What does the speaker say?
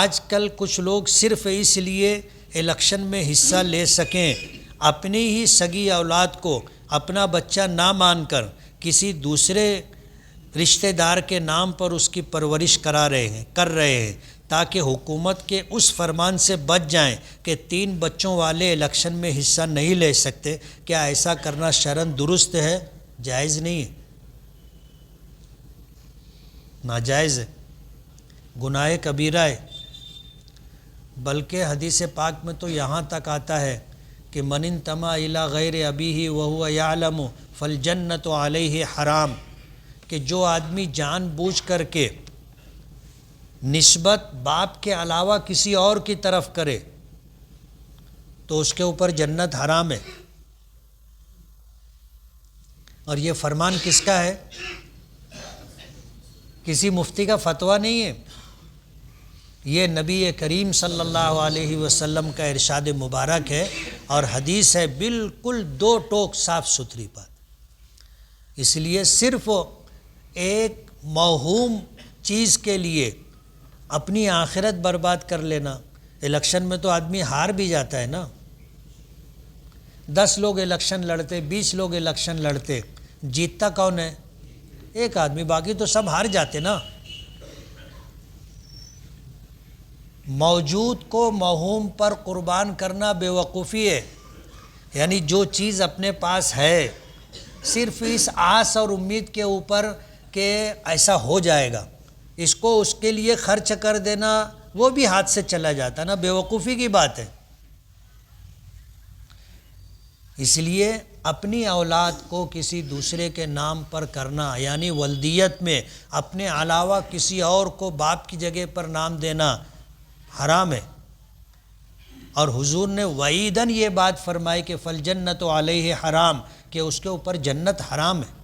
آج کل کچھ لوگ صرف اس لیے الیکشن میں حصہ لے سکیں اپنی ہی سگی اولاد کو اپنا بچہ نہ مان کر کسی دوسرے رشتہ دار کے نام پر اس کی پرورش کر رہے ہیں تاکہ حکومت کے اس فرمان سے بچ جائیں کہ 3 بچوں والے الیکشن میں حصہ نہیں لے سکتے۔ کیا ایسا کرنا شرعاً درست ہے؟ جائز نہیں ہے، ناجائز ہے، گناہ کبیرہ ہے۔ بلکہ حدیث پاک میں تو یہاں تک آتا ہے کہ من انتمى الى غیر ابیہ وهو یعلم فالجنۃ علیہ حرام، کہ جو آدمی جان بوجھ کر کے نسبت باپ کے علاوہ کسی اور کی طرف کرے تو اس کے اوپر جنت حرام ہے۔ اور یہ فرمان کس کا ہے؟ کسی مفتی کا فتویٰ نہیں ہے، یہ نبی کریم صلی اللہ علیہ وسلم کا ارشاد مبارک ہے اور حدیث ہے، بالکل 2 ٹوک صاف ستھری بات۔ اس لیے صرف ایک موہوم چیز کے لیے اپنی آخرت برباد کر لینا، الیکشن میں تو آدمی ہار بھی جاتا ہے نا، 10 لوگ الیکشن لڑتے، 20 لوگ الیکشن لڑتے، جیتتا کون ہے؟ ایک آدمی، باقی تو سب ہار جاتے نا۔ موجود کو موہوم پر قربان کرنا بے وقوفی ہے، یعنی جو چیز اپنے پاس ہے صرف اس آس اور امید کے اوپر کہ ایسا ہو جائے گا، اس کو اس کے لیے خرچ کر دینا وہ بھی ہاتھ سے چلا جاتا نا، بے وقوفی کی بات ہے۔ اس لیے اپنی اولاد کو کسی دوسرے کے نام پر کرنا، یعنی ولدیت میں اپنے علاوہ کسی اور کو باپ کی جگہ پر نام دینا حرام ہے۔ اور حضور نے وعیداً یہ بات فرمائی کہ فالجنۃ علیہ حرام، کہ اس کے اوپر جنت حرام ہے۔